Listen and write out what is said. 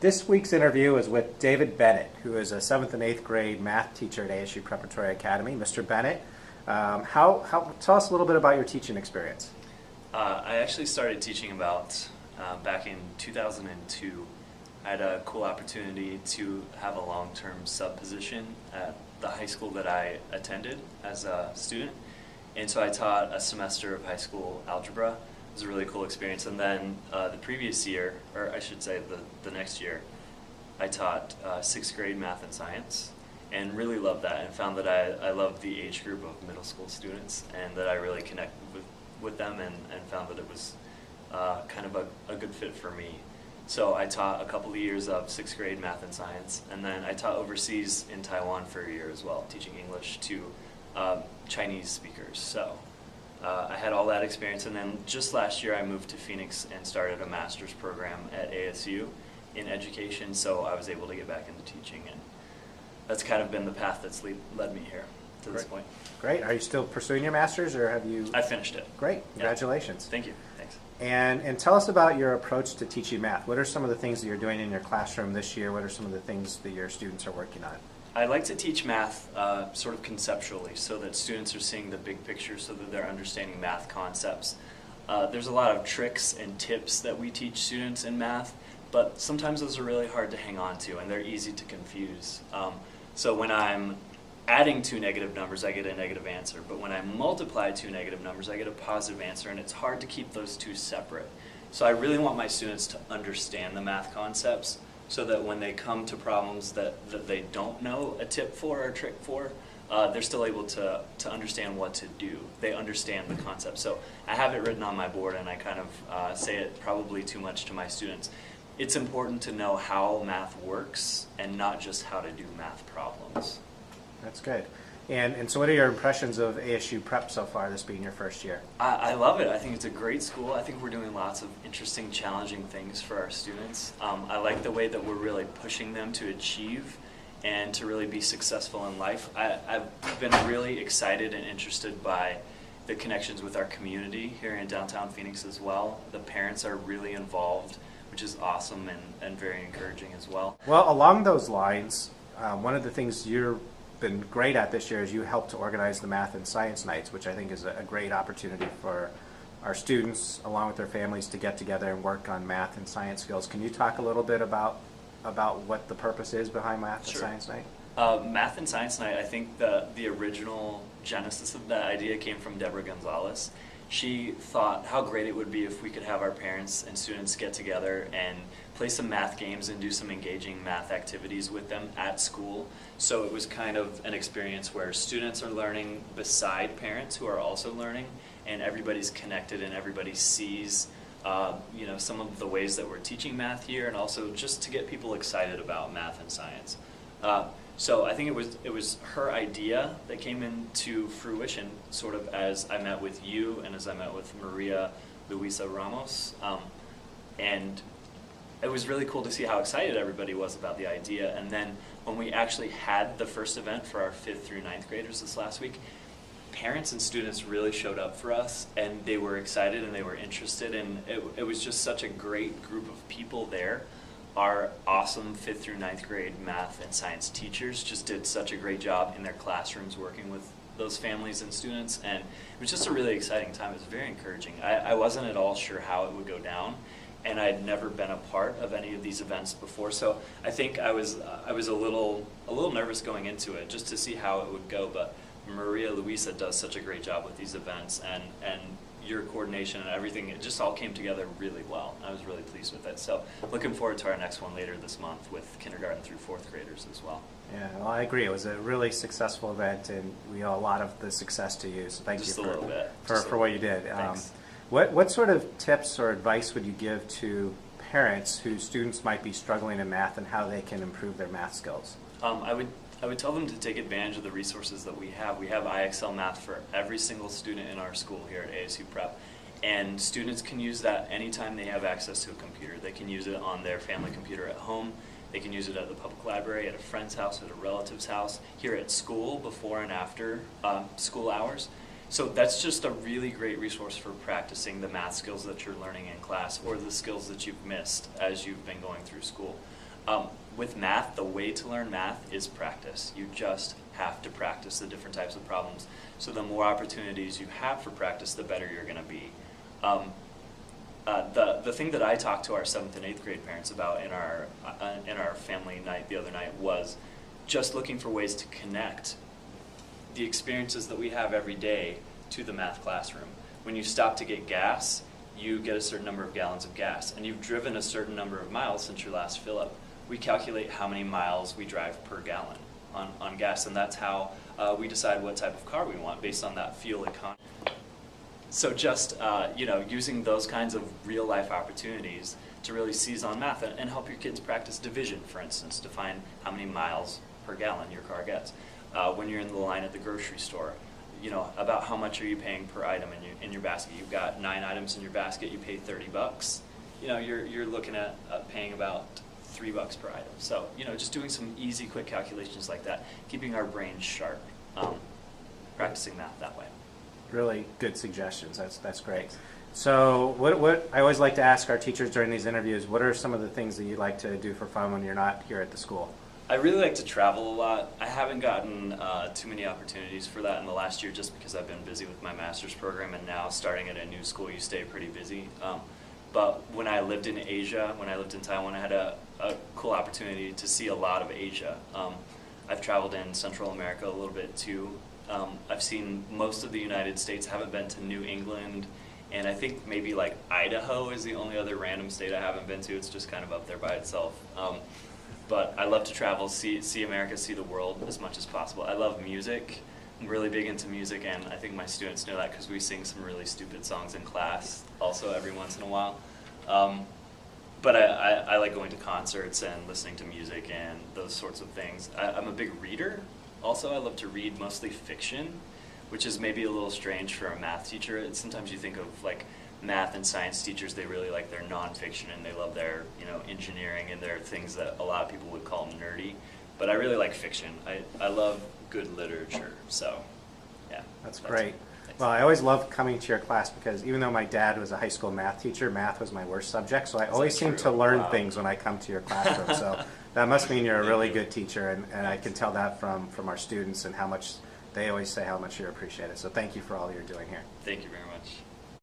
This week's interview is with David Bennett, who is a 7th and 8th grade math teacher at ASU Preparatory Academy. Mr. Bennett, tell us a little bit about your teaching experience. I actually started teaching about back in 2002. I had a cool opportunity to have a long-term sub position at the high school that I attended as a student. And so I taught a semester of high school algebra. It was a really cool experience. And then the previous year, or I should say the next year, I taught 6th grade math and science and really loved that, and found that I loved the age group of middle school students and that I really connected with them, and found that it was kind of a good fit for me. So I taught a couple of years of 6th grade math and science, and then I taught overseas in Taiwan for a year as well, teaching English to Chinese speakers. So I had all that experience, and then just last year I moved to Phoenix and started a master's program at ASU in education, so I was able to get back into teaching, and that's kind of been the path that's led me here to this point. Great. Are you still pursuing your master's, or have you? I finished it. Great. Congratulations. Yeah. Thank you. Thanks. And tell us about your approach to teaching math. What are some of the things that you're doing in your classroom this year? What are some of the things that your students are working on? I like to teach math sort of conceptually, so that students are seeing the big picture, so that they're understanding math concepts. There's a lot of tricks and tips that we teach students in math, but sometimes those are really hard to hang on to, and they're easy to confuse. So when I'm adding two negative numbers, I get a negative answer, but when I multiply two negative numbers, I get a positive answer, and it's hard to keep those two separate. So I really want my students to understand the math concepts, so that when they come to problems that they don't know a tip for or a trick for, they're still able to understand what to do. They understand the concept. So I have it written on my board, and I kind of say it probably too much to my students. It's important to know how math works and not just how to do math problems. That's good. And so what are your impressions of ASU Prep so far, this being your first year? I love it. I think it's a great school. I think we're doing lots of interesting, challenging things for our students. I like the way that we're really pushing them to achieve and to really be successful in life. I've been really excited and interested by the connections with our community here in downtown Phoenix as well. The parents are really involved, which is awesome and very encouraging as well. Well, along those lines, one of the things you've been great at this year is you helped to organize the Math and Science Nights, which I think is a great opportunity for our students, along with their families, to get together and work on math and science skills. Can you talk a little bit about what the purpose is behind Math and Science Night? Math and Science Night, I think the original genesis of that idea came from Deborah Gonzalez. She thought how great it would be if we could have our parents and students get together and play some math games and do some engaging math activities with them at school. So it was kind of an experience where students are learning beside parents who are also learning, and everybody's connected and everybody sees some of the ways that we're teaching math here, and also just to get people excited about math and science. So I think it was her idea that came into fruition sort of as I met with you and as I met with Maria Luisa Ramos. And it was really cool to see how excited everybody was about the idea. And then when we actually had the first event for our 5th through 9th graders this last week, parents and students really showed up for us, and they were excited and they were interested, and it was just such a great group of people there. Our awesome 5th through 9th grade math and science teachers just did such a great job in their classrooms working with those families and students, and it was just a really exciting time. It was very encouraging. I wasn't at all sure how it would go down, and I had never been a part of any of these events before, so I think I was a little nervous going into it just to see how it would go, but Maria Luisa does such a great job with these events, and your coordination and everything, it just all came together really well. I was really pleased with it. So looking forward to our next one later this month with kindergarten through 4th graders as well. Yeah, well, I agree. It was a really successful event, and we owe a lot of the success to you. So thank you for what you did. Thanks. What sort of tips or advice would you give to parents whose students might be struggling in math and how they can improve their math skills? I would tell them to take advantage of the resources that we have. We have IXL Math for every single student in our school here at ASU Prep, and students can use that anytime they have access to a computer. They can use it on their family computer at home. They can use it at the public library, at a friend's house, at a relative's house, here at school before and after school hours. So that's just a really great resource for practicing the math skills that you're learning in class, or the skills that you've missed as you've been going through school. With math, the way to learn math is practice. You just have to practice the different types of problems. So the more opportunities you have for practice, the better you're going to be. The thing that I talked to our 7th and 8th grade parents about in our family night the other night was just looking for ways to connect the experiences that we have every day to the math classroom. When you stop to get gas, you get a certain number of gallons of gas, and you've driven a certain number of miles since your last fill up. We calculate how many miles we drive per gallon on gas, and that's how we decide what type of car we want based on that fuel economy. So just using those kinds of real life opportunities to really seize on math and help your kids practice division, for instance, to find how many miles per gallon your car gets. When you're in the line at the grocery store, about how much are you paying per item in your basket. You've got 9 items in your basket, you pay $30. You're looking at paying about $3 per item. So, just doing some easy, quick calculations like that, keeping our brains sharp, practicing math that way. Really good suggestions. That's great. So what I always like to ask our teachers during these interviews, what are some of the things that you like to do for fun when you're not here at the school? I really like to travel a lot. I haven't gotten too many opportunities for that in the last year just because I've been busy with my master's program, and now starting at a new school you stay pretty busy. But when I lived in Asia, when I lived in Taiwan, I had a cool opportunity to see a lot of Asia. I've traveled in Central America a little bit too. I've seen most of the United States, haven't been to New England, and I think maybe like Idaho is the only other random state I haven't been to. It's just kind of up there by itself. But I love to travel, see America, see the world as much as possible. I love music. I'm really big into music, and I think my students know that because we sing some really stupid songs in class also every once in a while. But I like going to concerts and listening to music and those sorts of things. I'm a big reader. Also, I love to read mostly fiction, which is maybe a little strange for a math teacher. Sometimes you think of like math and science teachers, they really like their nonfiction and they love their engineering and their things that a lot of people would call nerdy. But I really like fiction. I love good literature. So, yeah. That's great. Well, I always love coming to your class because even though my dad was a high school math teacher, math was my worst subject. So I always seem to learn things when I come to your classroom. So that must mean you're a really good teacher, and I can tell that from our students and how much they always say how much you appreciate it. So thank you for all you're doing here. Thank you very much.